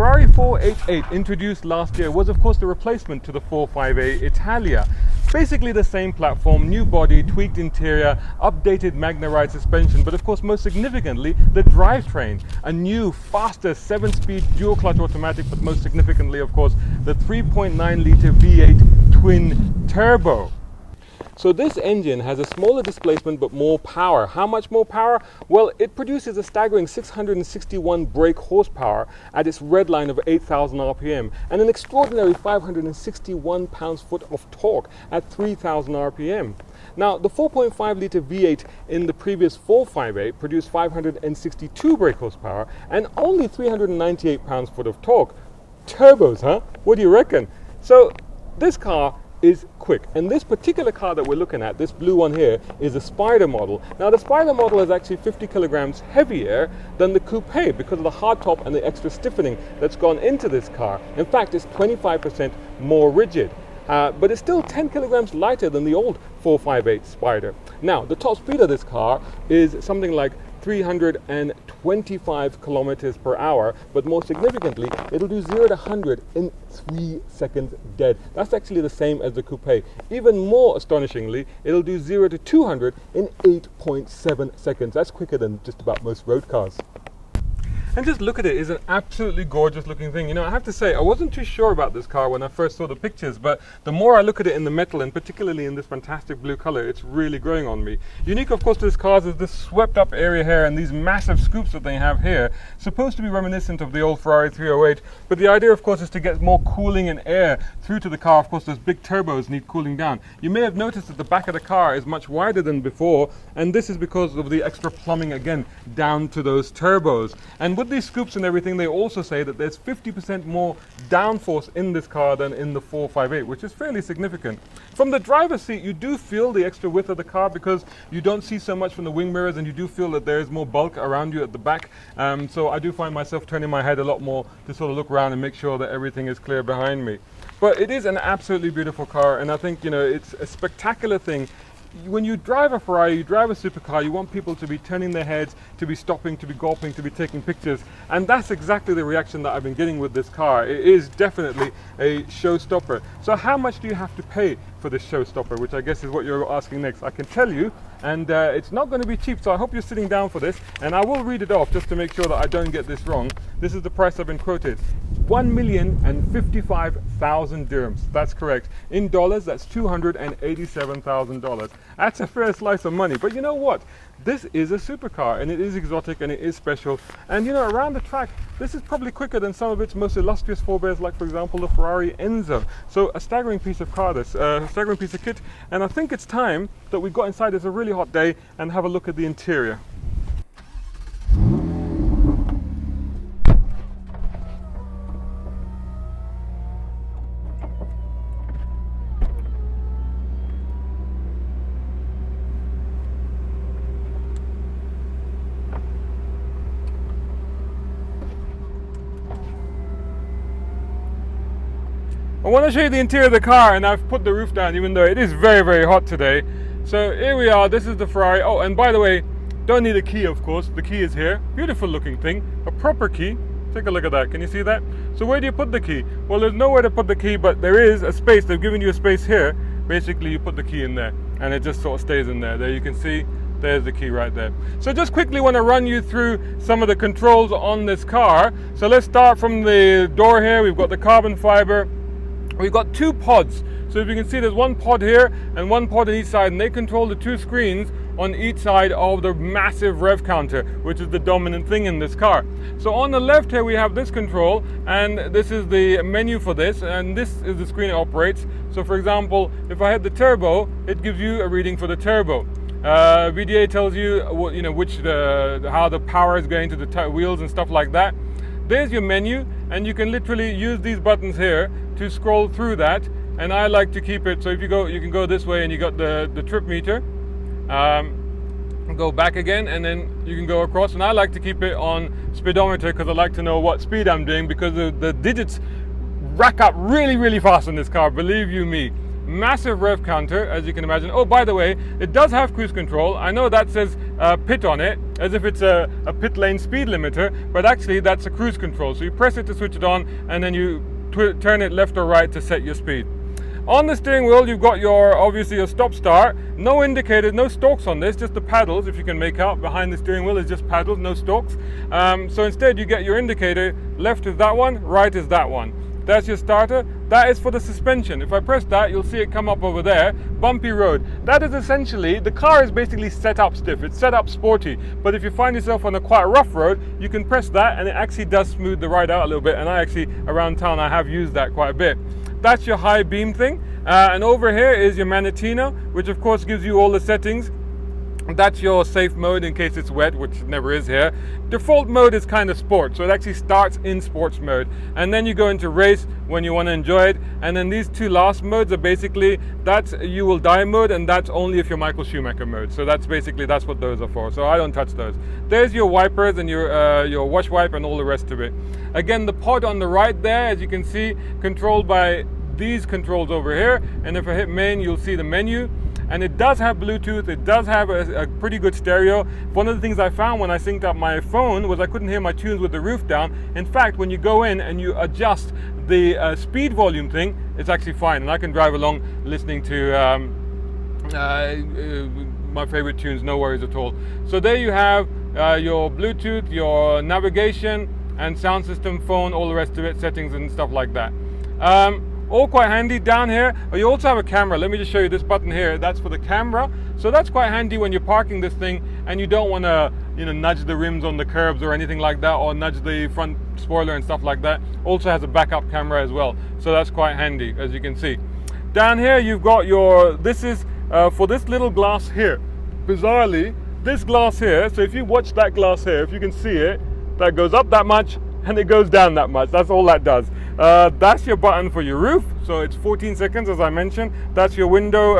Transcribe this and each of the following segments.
Ferrari 488 introduced last year was of course the replacement to the 458 Italia. Basically the same platform, new body, tweaked interior, updated Magna Ride suspension, but of course most significantly the drivetrain. A new, faster 7-speed dual clutch automatic, but most significantly of course the 3.9-litre V8 twin turbo. So this engine has a smaller displacement but more power. How much more power? Well, it produces a staggering 661 brake horsepower at its red line of 8,000 RPM and an extraordinary 561 pounds-foot of torque at 3,000 RPM. Now, the 4.5-litre V8 in the previous 458 produced 562 brake horsepower and only 398 pounds-foot of torque. Turbos, huh? What do you reckon? So this car is quick, and this particular car that we're looking at, this blue one here, is a Spider model. Now the Spider model is actually 50 kilograms heavier than the coupe because of the hardtop and the extra stiffening that's gone into this car. In fact, it's 25% more rigid. But it's still 10 kilograms lighter than the old 458 Spider. Now, the top speed of this car is something like 325 kilometers per hour, but more significantly, it'll do 0 to 100 in 3 seconds dead. That's actually the same as the coupe. Even more astonishingly, it'll do 0 to 200 in 8.7 seconds. That's quicker than just about most road cars. And just look at it, it's an absolutely gorgeous looking thing. You know, I have to say, I wasn't too sure about this car when I first saw the pictures, but the more I look at it in the metal, and particularly in this fantastic blue color, it's really growing on me. Unique, of course, to this car is this swept up area here and these massive scoops that they have here, supposed to be reminiscent of the old Ferrari 308, but the idea, of course, is to get more cooling and air through to the car. Of course, those big turbos need cooling down. You may have noticed that the back of the car is much wider than before, and this is because of the extra plumbing, again, down to those turbos. And with these scoops and everything, they also say that there's 50% more downforce in this car than in the 458, which is fairly significant. From the driver's seat, you do feel the extra width of the car because you don't see so much from the wing mirrors, and you do feel that there is more bulk around you at the back. So I do find myself turning my head a lot more to sort of look around and make sure that everything is clear behind me. But it is an absolutely beautiful car, and I think, you know, it's a spectacular thing. When you drive a Ferrari, you drive a supercar, you want people to be turning their heads, to be stopping, to be gulping, to be taking pictures. And that's exactly the reaction that I've been getting with this car. It is definitely a showstopper. So how much do you have to pay for this showstopper, which I guess is what you're asking next? I can tell you, and it's not going to be cheap, so I hope you're sitting down for this. And I will read it off just to make sure that I don't get this wrong. This is the price I've been quoted. 1,055,000 dirhams. That's correct. In dollars, that's $287,000. That's a fair slice of money. But you know what? This is a supercar, and it is exotic, and it is special. And you know, around the track, this is probably quicker than some of its most illustrious forebears, like for example the Ferrari Enzo. So a staggering piece of car, this staggering piece of kit. And I think it's time that we got inside. It's a really hot day, and have a look at the interior. I want to show you the interior of the car, and I've put the roof down even though it is very, very hot today. So here we are, this is the Ferrari. Oh, and by the way, don't need a key, of course. The key is here. Beautiful looking thing, a proper key. Take a look at that, can you see that? So where do you put the key? Well, there's nowhere to put the key, but there is a space. They've given you a space here. Basically, you put the key in there, and it just sort of stays in there. There you can see, there's the key right there. So just quickly want to run you through some of the controls on this car. So let's start from the door here. We've got the carbon fiber. We've got two pods. So if you can see, there's one pod here and one pod on each side, and they control the two screens on each side of the massive rev counter, which is the dominant thing in this car. So on the left here we have this control, and this is the menu for this, and this is the screen it operates. So for example, if I hit the turbo, it gives you a reading for the turbo. VDA tells you what, how the power is going to the wheels and stuff like that. There's your menu, and you can literally use these buttons here to scroll through that. And I like to keep it, so if you go, you can go this way and you got the trip meter. Go back again, and then you can go across. And I like to keep it on speedometer because I like to know what speed I'm doing, because the digits rack up really, really fast in this car, believe you me. Massive rev counter, as you can imagine. Oh, by the way, it does have cruise control. I know that says pit on it, as if it's a pit lane speed limiter, but actually that's a cruise control. So you press it to switch it on, and then you turn it left or right to set your speed. On the steering wheel, you've got obviously your stop start. No indicators, no stalks on this, just the paddles. If you can make out, behind the steering wheel is just paddles, no stalks. So instead you get your indicator. Left is that one, right is that one. That's your starter. That is for the suspension. If I press that, you'll see it come up over there. Bumpy road. That is essentially, the car is basically set up stiff. It's set up sporty. But if you find yourself on a quite rough road, you can press that and it actually does smooth the ride out a little bit. And I actually, around town, I have used that quite a bit. That's your high beam thing. And over here is your Manatino, which of course gives you all the settings. That's your safe mode in case it's wet, which never is here. Default mode is kind of sport, so it actually starts in sports mode. And then you go into race when you want to enjoy it. And then these two last modes are basically, that's you will die mode, and that's only if you're Michael Schumacher mode. So that's what those are for. So I don't touch those. There's your wipers and your wash wipe and all the rest of it. Again, the pod on the right there, as you can see, controlled by these controls over here. And if I hit main, you'll see the menu. And it does have Bluetooth, it does have a pretty good stereo. One of the things I found when I synced up my phone was I couldn't hear my tunes with the roof down. In fact, when you go in and you adjust the speed volume thing, it's actually fine. And I can drive along listening to my favorite tunes, no worries at all. So there you have your Bluetooth, your navigation and sound system, phone, all the rest of it, settings and stuff like that. All quite handy. Down here you also have a camera. Let me just show you this button here. That's for the camera, so that's quite handy when you're parking this thing and you don't want to nudge the rims on the curbs or anything like that, or nudge the front spoiler and stuff like that. Also has a backup camera as well, so that's quite handy, as you can see. Down here you've got this is for this little glass here. Bizarrely, this glass here, so if you watch that glass here, if you can see it, that goes up that much and it goes down that much. That's all that does. That's your button for your roof, so it's 14 seconds as I mentioned. That's your window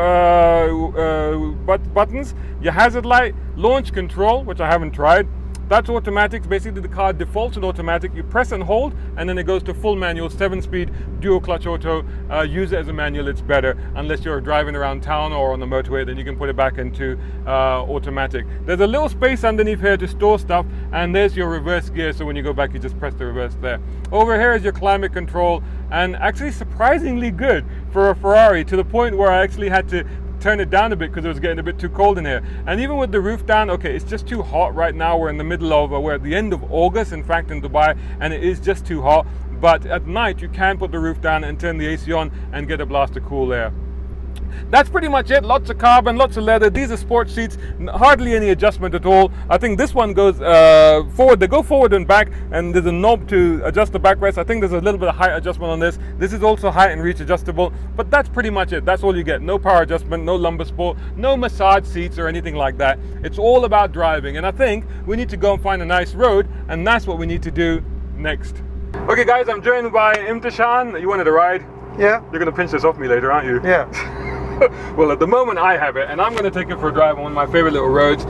buttons. Your hazard light, launch control, which I haven't tried. That's automatic. Basically the car defaults in automatic. You press and hold and then it goes to full manual, 7-speed dual clutch auto. Use it as a manual, it's better. Unless you're driving around town or on the motorway, then you can put it back into automatic. There's a little space underneath here to store stuff, and there's your reverse gear, so when you go back you just press the reverse there. Over here is your climate control, and actually surprisingly good for a Ferrari, to the point where I actually had to turn it down a bit because it was getting a bit too cold in here. And even with the roof down, okay, it's just too hot right now. We're in the middle of, we're at the end of August, in fact, in Dubai, and it is just too hot. But at night you can put the roof down and turn the AC on and get a blast of cool air. That's pretty much it. Lots of carbon, lots of leather. These are sports seats, hardly any adjustment at all. I think this one goes forward. They go forward and back, and there's a knob to adjust the backrest. I think there's a little bit of height adjustment on this. This is also height and reach adjustable, but that's pretty much it. That's all you get. No power adjustment, no lumbar support, no massage seats or anything like that. It's all about driving, and I think we need to go and find a nice road, and that's what we need to do next. Okay guys, I'm joined by Imtishan. You wanted a ride? Yeah. You're going to pinch this off me later, aren't you? Yeah. Well, at the moment I have it, and I'm going to take it for a drive on one of my favorite little roads.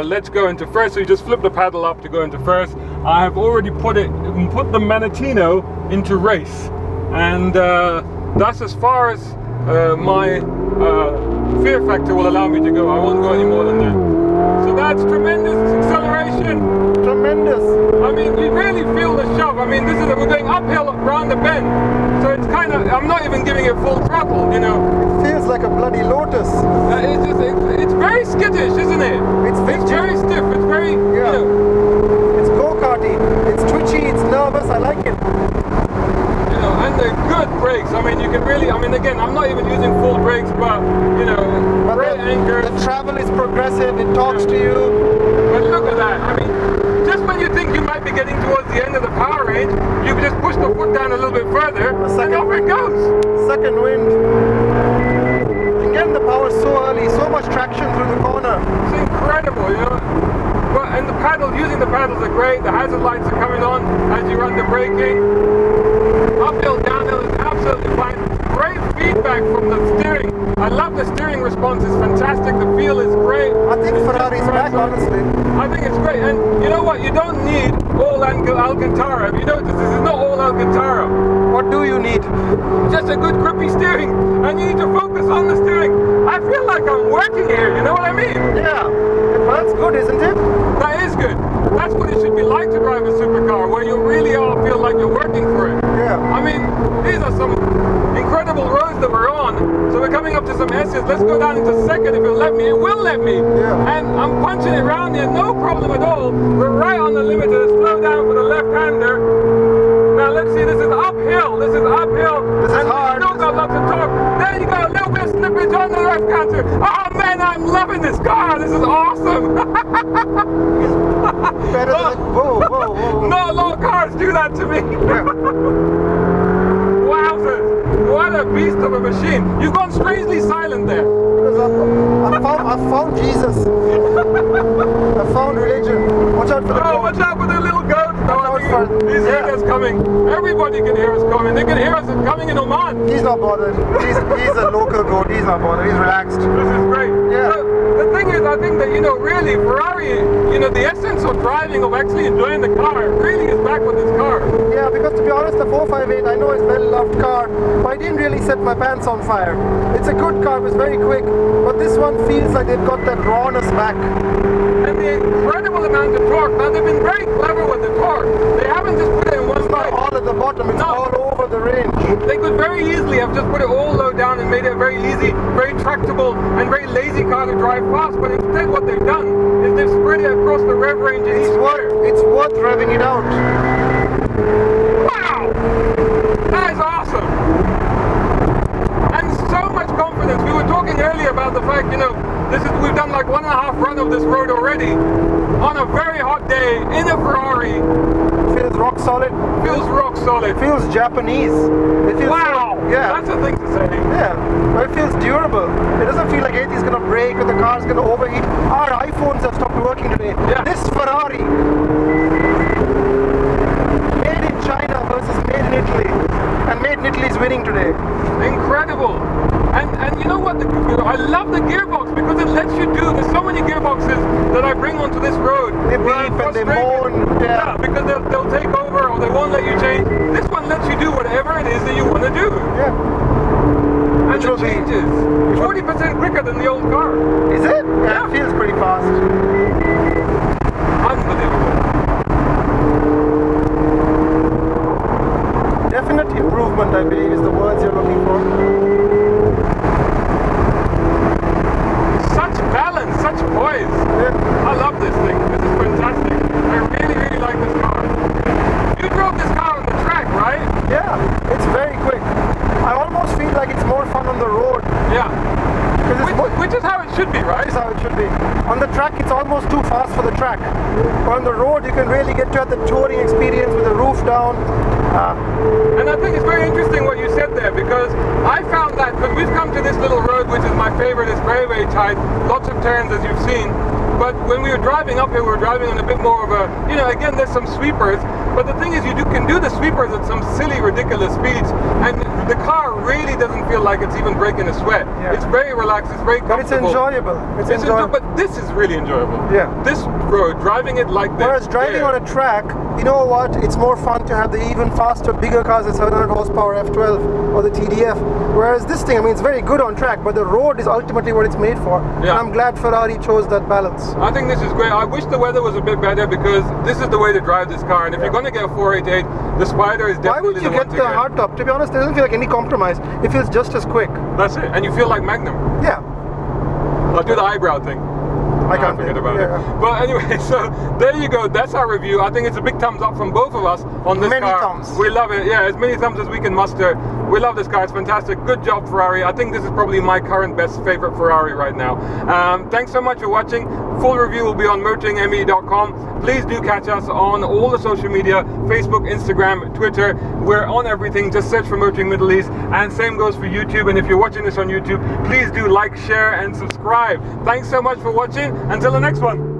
Let's go into first. So you just flip the paddle up to go into first. I have already put the Manatino into race, and that's as far as my fear factor will allow me to go. I won't go any more than that. So that's tremendous acceleration. Tremendous. I mean, we really feel the shove. I mean, we're going uphill around the bend, so it's kind of, I'm not even giving it full throttle, you know. It feels like a bloody Lotus. It's very skittish, isn't it? It's very stiff. It's very, yeah. you know. It's go-karty. It's twitchy. It's nervous. I like it. You know, and they're good brakes. I mean, you can really, I mean, again, I'm not even using full brakes, but you know, but great anchors. The travel is progressive. It talks to you. But look at that. I mean, just when you think you might be getting towards the end of the power range, you just push the foot down a little bit further, and off it goes. Second wind. Again, the power so early, so much traction through the corner. It's incredible, you know. But and the paddles, using the paddles are great. The hazard lights are coming on as you run the braking. Uphill, downhill is absolutely fine. Great feedback from the steering. I love the steering response. It's fantastic. The feel is great. I think Ferrari's back, honestly. I think it's great, and you know what? You don't need all Alcantara. If you notice, this is not all Alcantara. What do you need? Just a good grippy steering, and you need to focus on the steering. I feel like I'm working here. You know what I mean? Yeah. Well, that's good, isn't it? That is good. That's what it should be like to drive a supercar, where you really all feel like you're working for it. Yeah. I mean, these are some incredible roads that we're on. So we're coming up to some S's. Let's go down into second if it'll let me. It will let me. Yeah. And I'm punching it around here, no problem at all. We're right on the limiter. Slow down for the left-hander. Now let's see, this is uphill. This is uphill. This is and hard. Still got lots of torque. There you go, a little bit of slippage on the left counter. Oh man, I'm loving this car. This is awesome. Better than... Whoa, whoa, whoa. Not a lot of cars do that to me. Wowzers. What a beast of a machine. You've gone strangely silent there. Because I found Jesus. I found religion. Watch out for the goat. Watch out for the little goat. No, Watch out for- he's yeah. hearing us coming. Everybody can hear us coming. They can hear us coming in Oman. He's not bothered. He's a local goat. He's not bothered. He's relaxed. This is great. Yeah. So, the thing is, I think that, really, Ferrari, the essence of driving, of actually enjoying the car, really is back with this car. Yeah, because to be honest, the 458, I know it's a well-loved car, but I didn't really set my pants on fire. It's a good car, it's very quick, but this one feels like they've got that rawness back. And the incredible amount of torque. Now, they've been very clever with the torque. They haven't just put it in one It's not place. all at the bottom, it's No. all over the range. They could very easily have just put it all low down and made it a very easy, very tractable, and very lazy car to drive fast. But instead, what they've done is they've spread it across the rev range in each square. It's worth revving it out. Wow! That is awesome! And so much confidence. We were talking earlier about the fact, we've done like 1.5 run of this road already on a very hot day in a Ferrari. Feels rock solid. Feels rock solid. Feels Japanese. It feels Wow! Yeah. That's a thing to say. Yeah, but it feels durable. It doesn't feel like anything's gonna break or the car's gonna overheat. Our iPhones have stopped working today. Yeah. This Ferrari, made in China versus made in Italy, and made in Italy is winning today. Incredible. And you know what? I love the gearbox because it lets you do. There's so many gearboxes that I bring onto this road. They where I'm beep and they frustrated. moan. Yeah, because they'll take over or they won't let you change. This one lets you do whatever it is that you want to do. Yeah. And Which it will be- changes. 40% quicker than the old car. Is it? Yeah, it feels pretty fast. Unbelievable. Definite improvement, I believe, is the words you're looking for. Such balance, such poise. Yeah. I love this thing. This is fantastic. I really, really like this car. You drove this car on the track, right? Yeah, it's very quick. I almost feel like it's more fun on the road. Yeah. 'Cause it's more- Which is how it should be, right? That is how it should be. On the track, it's almost too fast for the track. But on the road, you can really get to have the touring experience with the roof down. And I think it's very interesting what you said there, because I found that when we've come to this little road, which is my favorite, it's very, very tight, lots of turns as you've seen. But when we were driving up here, we were driving on a bit more of a, again, there's some sweepers. But the thing is, you can do the sweepers at some silly, ridiculous speeds, and the car really doesn't feel like it's even breaking a sweat. Yeah. It's very relaxed, it's very But it's comfortable. enjoyable. It's enjoyable. But this is really enjoyable. Yeah. This road, driving it like this. Whereas driving yeah. on a track, you know what? It's more fun to have the even faster, bigger cars, the 700 horsepower F12 or the TDF. Whereas this thing, it's very good on track, but the road is ultimately what it's made for. Yeah. And I'm glad Ferrari chose that balance. I think this is great. I wish the weather was a bit better, because this is the way to drive this car. And if you're going to get a 488, the Spider is Why definitely would you the get one to the hardtop? To be honest, it doesn't feel like any compromise. It feels just as quick. That's it. And you feel like Magnum. Yeah. I'll do the eyebrow thing. I can't forget do it. about Yeah. it. But anyway, so there you go. That's our review. I think it's a big thumbs up from both of us on this Many car. thumbs. We love it. Yeah, as many thumbs as we can muster. We love this car. It's fantastic. Good job, Ferrari. I think this is probably my current best favorite Ferrari right now. Thanks so much for watching. Full review will be on motoringme.com. Please do catch us on all the social media, Facebook, Instagram, Twitter. We're on everything. Just search for Motoring Middle East. And same goes for YouTube. And if you're watching this on YouTube, please do like, share, and subscribe. Thanks so much for watching. Until the next one.